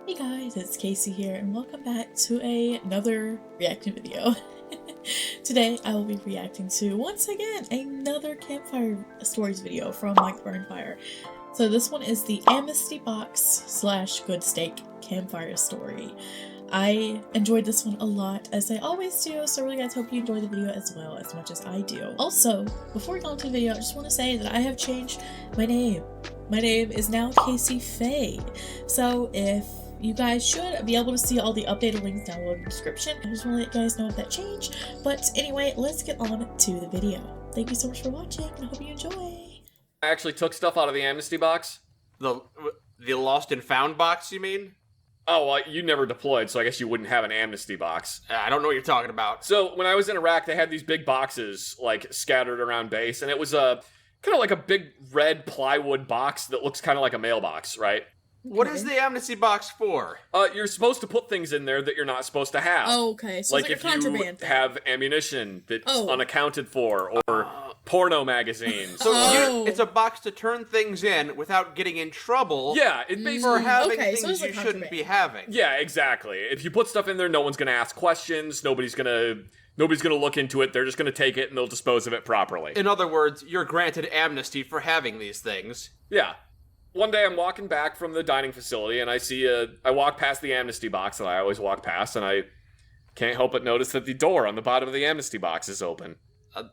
Hey guys, it's Kacy here, and welcome back to another reaction video. Today I will be reacting to, once again, another Campfire stories video from Like Burn Fire. So this one is the Amnesty box / Good Steak Campfire story. I enjoyed this one a lot, as I always do, so really guys, hope you enjoy the video as well as much as I do. Also, before we go into the video, I just want to say that I have changed my name. My name is now KacyFae. So if you guys should be able to see all the updated links down below in the description. I just want to let you guys know if that changed. But anyway, let's get on to the video. Thank you so much for watching, and I hope you enjoy. I actually took stuff out of the Amnesty box. The lost and found box, you mean? Oh, well, you never deployed, so I guess you wouldn't have an Amnesty box. I don't know what you're talking about. So, when I was in Iraq, they had these big boxes, like, scattered around base, and it was kind of like a big red plywood box that looks kind of like a mailbox, right? What is the Amnesty box for? You're supposed to put things in there that you're not supposed to have. Oh, okay. So like it's like if a contraband you thing. have ammunition that's unaccounted for, or porno magazines. So it's a box to turn things in without getting in trouble. Yeah, it basically for having so things it's like you shouldn't contraband. be having. Yeah, exactly. If you put stuff in there, no one's gonna ask questions. Nobody's gonna look into it. They're just gonna take it and they'll dispose of it properly. In other words, you're granted amnesty for having these things. Yeah. One day I'm walking back from the dining facility and I walk past the Amnesty box that I always walk past, and I can't help but notice that the door on the bottom of the Amnesty box is open.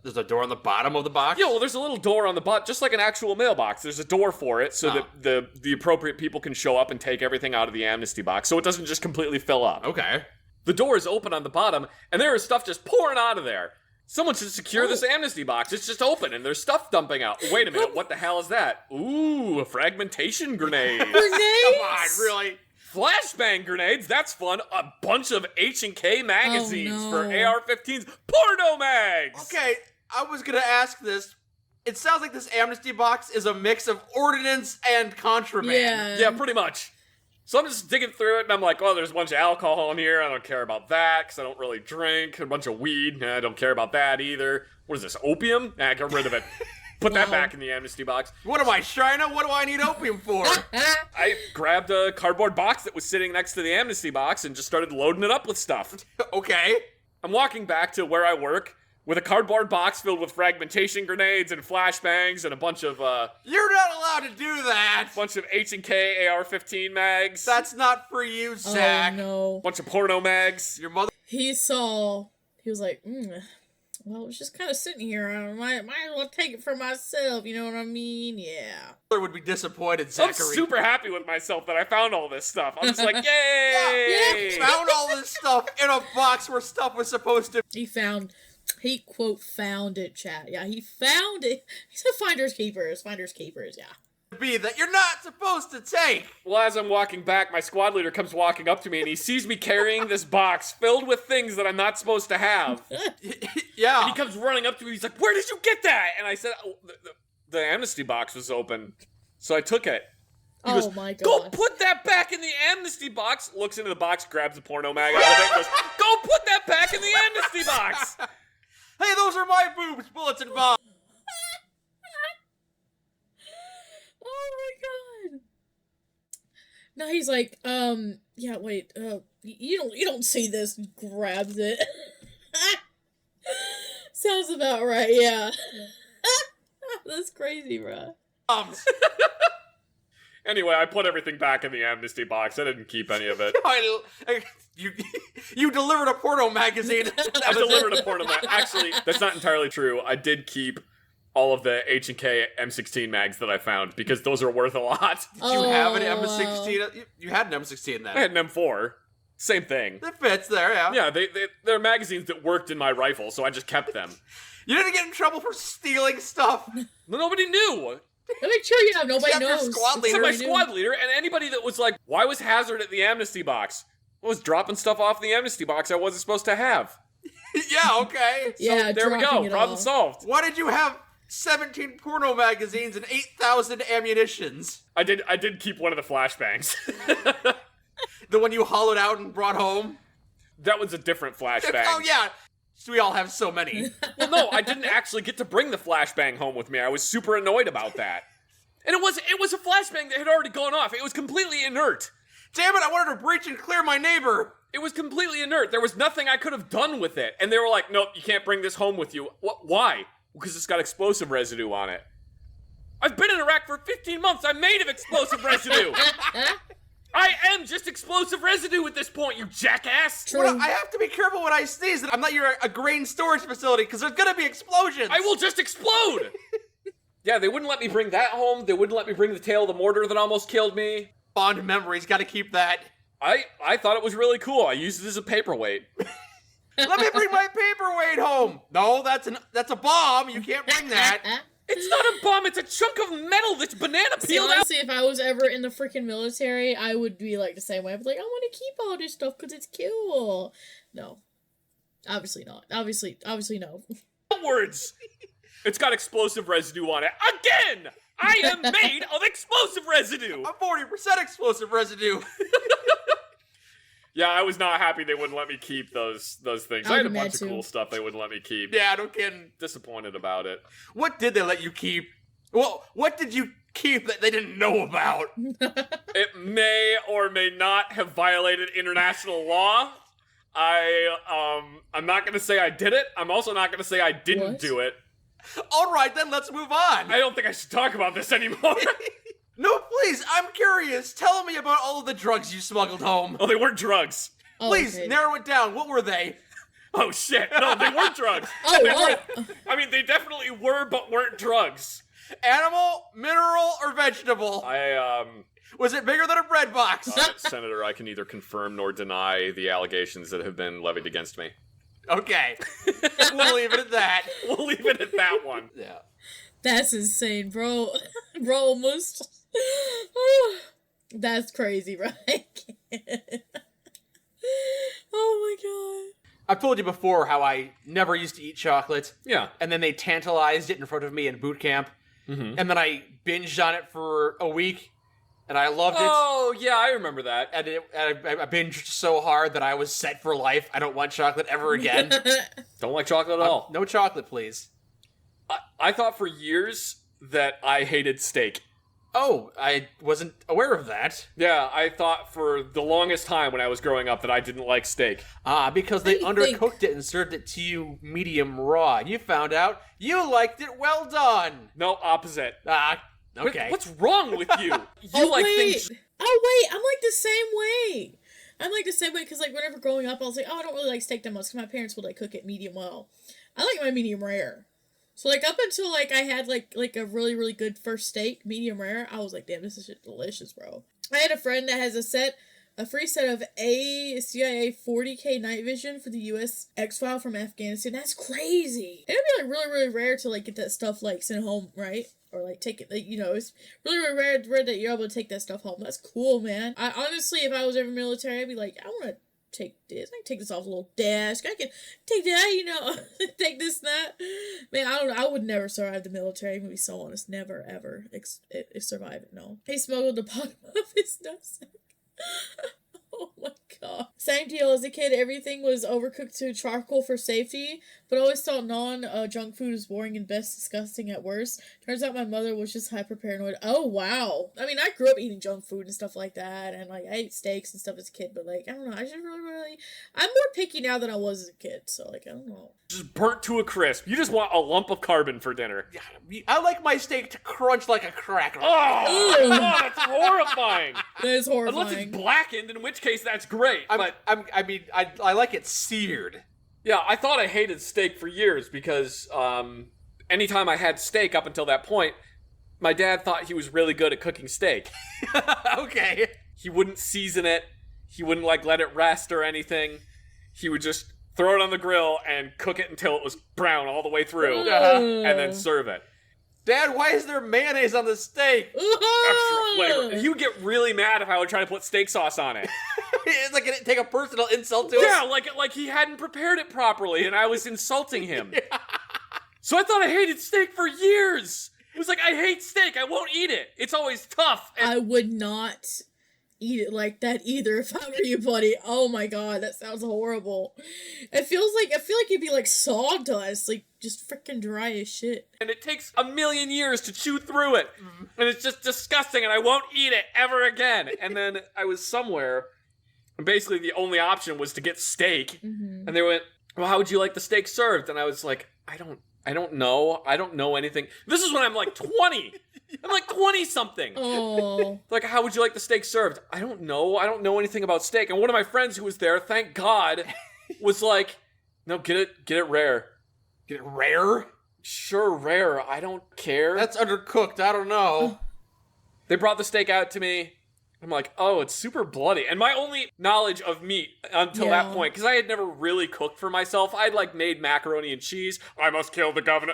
There's a door on the bottom of the box? Yeah, well, there's a little door on the bottom, just like an actual mailbox. There's a door for it so that the appropriate people can show up and take everything out of the Amnesty box, so it doesn't just completely fill up. Okay. The door is open on the bottom, and there is stuff just pouring out of there. Someone should secure this Amnesty box. It's just open, and there's stuff dumping out. Wait a minute, what the hell is that? Ooh, a fragmentation grenade. Grenades? Come on, really? Flashbang grenades, that's fun. A bunch of H&K magazines for no. AR-15s. Porno mags! Okay, I was gonna ask this. It sounds like this Amnesty box is a mix of ordnance and contraband. Yeah, pretty much. So I'm just digging through it, and I'm like, oh, there's a bunch of alcohol in here. I don't care about that, because I don't really drink. A bunch of weed. I don't care about that either. What is this, opium? Nah, get rid of it. Put that back in the Amnesty box. What am I, China? What do I need opium for? I grabbed a cardboard box that was sitting next to the Amnesty box and just started loading it up with stuff. Okay. I'm walking back to where I work with a cardboard box filled with fragmentation grenades and flashbangs and a bunch of, You're not allowed to do that! bunch of H&K AR-15 mags. That's not for you, Zach. Oh no. Bunch of porno mags. Your mother He was like, well, it's just kind of sitting here. I might as well take it for myself, you know what I mean? Yeah. would be disappointed, I'm Zachary. super happy with myself that I found all this stuff. I'm just like, yay! Yeah, found all this stuff in a box where stuff was supposed to He quote found it, chat. Yeah, he found it. He said finders keepers, yeah. be that you're not supposed to take. Well, as I'm walking back, my squad leader comes walking up to me and he sees me carrying this box filled with things that I'm not supposed to have. Yeah. And he comes running up to me. He's like, where did you get that? And I said, oh, the Amnesty box was open. So I took it. He goes, my god. go put that back in the Amnesty box. Looks into the box, grabs a porno mag out of it, and goes, go put that back in the Amnesty box. Hey, those are my boobs, bullets and bombs. Oh my god. Now he's like, yeah, wait, you don't see this, grabs it. Sounds about right, yeah. That's crazy, bruh. Anyway, I put everything back in the Amnesty box. I didn't keep any of it. You delivered a porno magazine. I delivered a porno mag. Actually, that's not entirely true. I did keep all of the H&K M16 mags that I found, because those are worth a lot. Did you have an M16? You had an M16 then. I had an M4. Same thing. That fits there, yeah. Yeah, they're magazines that worked in my rifle, so I just kept them. You didn't get in trouble for stealing stuff. Nobody knew. Make sure you have nobody Except your knows. squad leader. Except my squad leader and anybody that was like, why was Hazard at the Amnesty box? I was dropping stuff off the Amnesty box I wasn't supposed to have. Yeah, okay. Yeah, so there we go. Problem solved. Why did you have 17 porno magazines and 8,000 ammunitions? I did keep one of the flashbangs. The one you hollowed out and brought home? That was a different flashbang. Oh, yeah. So we all have so many. Well, no, I didn't actually get to bring the flashbang home with me. I was super annoyed about that. And it was a flashbang that had already gone off. It was completely inert. Damn it, I wanted to breach and clear my neighbor. It was completely inert. There was nothing I could have done with it. And they were like, nope, you can't bring this home with you. What? Why? Because it's got explosive residue on it. I've been in Iraq for 15 months. I'm made of explosive residue. I am just explosive residue at this point, you jackass. True. Well, I have to be careful when I sneeze. I'm not a grain storage facility because there's gonna be explosions. I will just explode. Yeah, they wouldn't let me bring that home. They wouldn't let me bring the tail of the mortar that almost killed me. Fond memories, gotta keep that. I thought it was really cool. I used it as a paperweight. Let me bring my paperweight home. No, that's a bomb. You can't bring that. It's not a bomb, it's a chunk of metal that's banana See, peeled out. honestly, if I was ever in the freaking military, I would be like the same way. I'd be like, I want to keep all this stuff because it's cool. No. Obviously not. Obviously no. Words. It's got explosive residue on it. Again! I am made of explosive residue! I'm 40% explosive residue. Yeah, I was not happy they wouldn't let me keep those things. I had a I'm bunch mad of too. cool stuff they wouldn't let me keep. Yeah, no kidding. Disappointed about it. What did they let you keep? Well, what did you keep that they didn't know about? It may or may not have violated international law. I'm not gonna say I did it. I'm also not gonna say I didn't What? do it. All right, then let's move on. I don't think I should talk about this anymore. No, please, I'm curious. Tell me about all of the drugs you smuggled home. Oh, they weren't drugs. Oh, Please, okay. narrow it down. What were they? Oh shit! No, they weren't drugs. Oh, They oh. weren't- I mean, they definitely were, but weren't drugs. Animal, mineral, or vegetable? Was it bigger than a bread box? Senator, I can neither confirm nor deny the allegations that have been levied against me. Okay. We'll leave it at that. We'll leave it at that one. Yeah. That's insane, bro. Bro, almost. That's crazy, right? I can't. Oh my god. I've told you before how I never used to eat chocolate, Yeah. and then they tantalized it in front of me in boot camp, and then I binged on it for a week, and I loved it. Oh, yeah, I remember that. And I binged so hard that I was set for life. I don't want chocolate ever again. Don't like chocolate at all. No chocolate, please. I thought for years that I hated steak. Oh, I wasn't aware of that. Yeah, I thought for the longest time when I was growing up that I didn't like steak. Because they What do you undercooked it and served it to you medium raw. And you found out you liked it well done. No, opposite. Okay. What's wrong with you? You Oh, like wait. things... Oh, wait. I'm like the same way. I'm like the same way because, like, whenever growing up, I was like, oh, I don't really like steak that much because my parents would, like, cook it medium well. I like my medium rare. So, like, up until, like, I had, like a really, really good first steak, medium rare, I was like, damn, this is shit delicious, bro. I had a friend that has a free set of CIA 40K night vision for the US exile from Afghanistan. That's crazy. And it'd be, like, really, really rare to, like, get that stuff, like, sent home, right? Or, like, take it, like, you know, it's really, really rare that you're able to take that stuff home. That's cool, man. I honestly, if I was ever military, I'd be like, I want to take this. I can take this off a little desk. I can take that, you know, take this, that. Man, I don't know. I would never survive the military. I'm gonna be so honest. Never, ever survive it, no. He smuggled the bottom of his nutsack. Oh my god. Same deal as a kid. Everything was overcooked to charcoal for safety, but I always thought junk food was boring and best disgusting at worst. Turns out my mother was just hyper paranoid. Oh wow. I mean, I grew up eating junk food and stuff like that, and like I ate steaks and stuff as a kid, but like I don't know. I just really I'm more picky now than I was as a kid. So like I don't know. Just burnt to a crisp. You just want a lump of carbon for dinner. I like my steak to crunch like a cracker. Oh, Ew. that's horrifying. That is horrifying. Unless it's blackened, in which case that's great. I like it seared. Yeah, I thought I hated steak for years because anytime I had steak up until that point, my dad thought he was really good at cooking steak. Okay. He wouldn't season it. He wouldn't like let it rest or anything. He would just throw it on the grill and cook it until it was brown all the way through, and then serve it. Dad, why is there mayonnaise on the steak? Extra flavor. He would get really mad if I would try to put steak sauce on it. It's like it take a personal insult to us. Yeah, like he hadn't prepared it properly, and I was insulting him. So I thought I hated steak for years. It was like, I hate steak. I won't eat it. It's always tough. And I would not eat it like that either if I were you, buddy. Oh my god, that sounds horrible. I feel like it'd be like sawdust, like just freaking dry as shit. And it takes a million years to chew through it. And it's just disgusting, and I won't eat it ever again. And then I was somewhere, and basically the only option was to get steak. And they went, well, how would you like the steak served? And I was like, I don't know. I don't know anything. This is when I'm like 20. I'm like 20-something. Oh. Like, how would you like the steak served? I don't know. I don't know anything about steak. And one of my friends who was there, thank God, was like, no, get it rare. Get it rare? Sure, rare. I don't care. That's undercooked. I don't know. They brought the steak out to me. I'm like, oh, it's super bloody. And my only knowledge of meat until that point, because I had never really cooked for myself, I'd like made macaroni and cheese. I must kill the governor.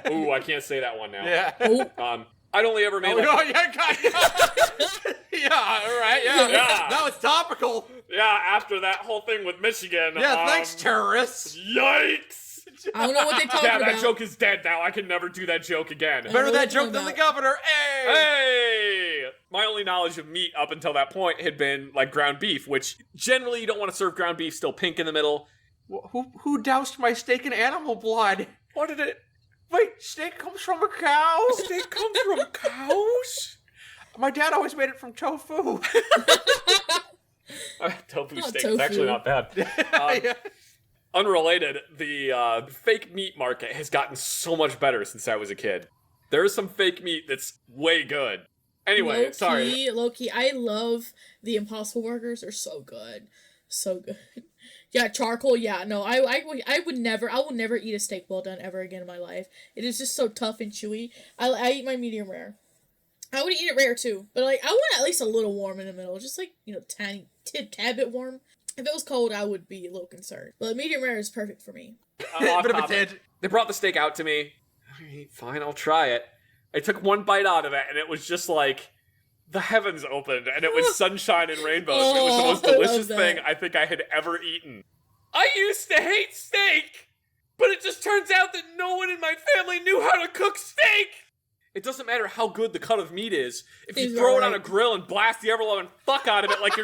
Ooh, I can't say that one now. Yeah. I'd only ever made Yeah, all right, yeah. Now it's topical. Yeah, after that whole thing with Michigan. Yeah, thanks, terrorists. Yikes. I don't know what they talking about. That joke is dead now. I can never do that joke again. Better that joke than the governor. Hey! My only knowledge of meat up until that point had been like ground beef, which generally you don't want to serve ground beef still pink in the middle. Who doused my steak in animal blood? What did it? Wait, steak comes from a cow? Steak comes from cows? My dad always made it from tofu. Tofu Not steak. tofu. It's actually not bad. Yeah. Unrelated, the fake meat market has gotten so much better since I was a kid. There is some fake meat that's way good. Anyway, sorry. Low key, I love the Impossible Burgers. They're so good. So good. Yeah, charcoal, yeah, no, I will never eat a steak well done ever again in my life. It is just so tough and chewy. I eat my medium rare. I would eat it rare too, but like, I want at least a little warm in the middle, just like, tiny, tad bit warm. If it was cold, I would be a little concerned. But medium rare is perfect for me. They brought the steak out to me. All right, fine, I'll try it. I took one bite out of it, and it was just like the heavens opened, and it was sunshine and rainbows. And it was the most delicious thing I think I had ever eaten. I used to hate steak, but it just turns out that no one in my family knew how to cook steak. It doesn't matter how good the cut of meat is. If you throw it on a grill and blast the ever-loving fuck out of it like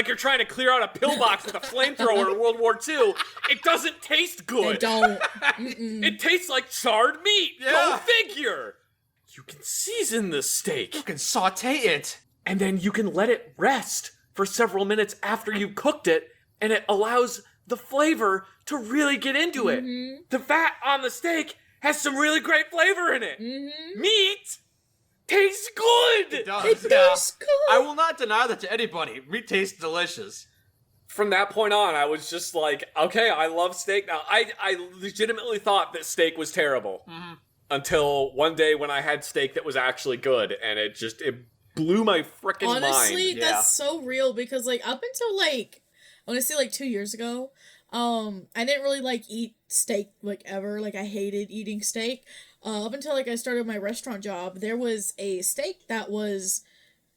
you're trying to clear out a pillbox with a flamethrower in World War II, it doesn't taste good. They don't. It tastes like charred meat. Yeah. Go figure. You can season the steak. You can saute it. And then you can let it rest for several minutes after you cooked it, and it allows the flavor to really get into it. The fat on the steak has some really great flavor in it. Meat tastes good. It does. It tastes good. I will not deny that to anybody. Meat tastes delicious. From that point on, I was just like, okay, I love steak now. I legitimately thought that steak was terrible. Until one day when I had steak that was actually good, and it blew my frickin' mind. Honestly, that's so real, because like up until like, I want to say like 2 years ago, I didn't really like eat steak like ever. Like I hated eating steak. Up until like I started my restaurant job, there was a steak that was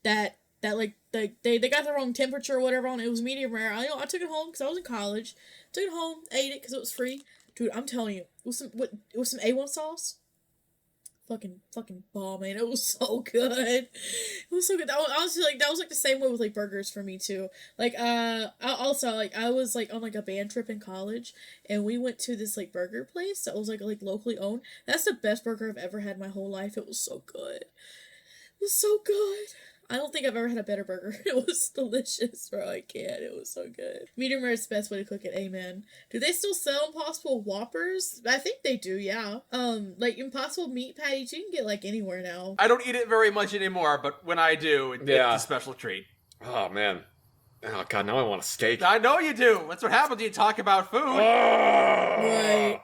that like they got the wrong temperature or whatever on it. It was medium rare. I took it home because I was in college. Took it home, ate it because it was free. Dude, I'm telling you, it was some A1 sauce. Fucking bomb, man. It was so good. It was so good. Honestly, like, that was like the same way with like burgers for me too. Like, I was like on like a band trip in college, and we went to this like burger place that was like locally owned. That's the best burger I've ever had in my whole life. It was so good. It was so good. I don't think I've ever had a better burger. It was delicious, bro. I can't. It was so good. Medium rare is the best way to cook it. Amen. Do they still sell Impossible Whoppers? I think they do, yeah. Like Impossible Meat Patties, you can get like anywhere now. I don't eat it very much anymore, but when I do, it's a special treat. Oh, man. Oh, God, now I want a steak. I know you do. That's what happens when you talk about food. Right.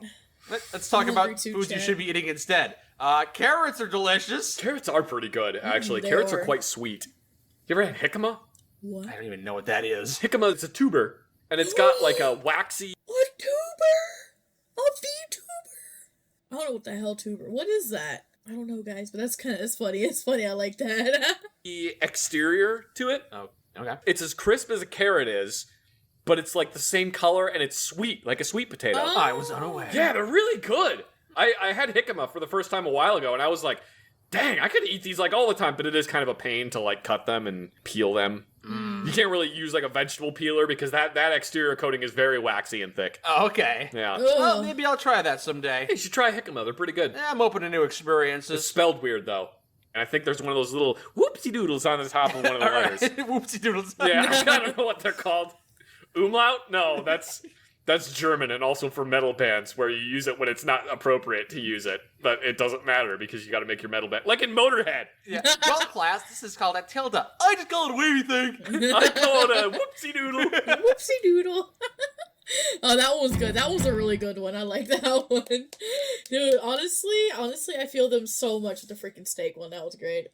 Let's talk about foods you should be eating instead. Carrots are delicious. Carrots are pretty good, actually. Carrots are quite sweet. You ever had jicama? What? I don't even know what that is. Jicama is a tuber, and it's got like a waxy... A tuber! A vtuber! I don't know what the hell tuber. What is that? I don't know, guys, but it's funny. It's funny. I like that. The exterior to it. Oh, okay. It's as crisp as a carrot is, but it's like the same color, and it's sweet, like a sweet potato. Oh. I was unaware. Yeah, they're really good. I had jicama for the first time a while ago, and I was like, dang, I could eat these like all the time, but it is kind of a pain to like cut them and peel them. You can't really use like a vegetable peeler because that exterior coating is very waxy and thick. Oh, okay. Yeah. Ugh. Well, maybe I'll try that someday. Hey, you should try Hickama. They're pretty good. I'm open to new It's experiences. spelled weird though. And I think there's one of those little whoopsie doodles on the top of one of the letters. Whoopsie doodles. Yeah, I don't know what they're called. Umlaut? No, that's German and also for metal bands where you use it when it's not appropriate to use it. But it doesn't matter because you got to make your metal band. Like in Motorhead. Yeah. Well, class, this is called a tilde. I just call it a wavy thing. I call it a whoopsie doodle. Whoopsie doodle. Oh, that one was good. That was a really good one. I like that one. Dude, honestly, I feel them so much with the freaking steak one. That was great.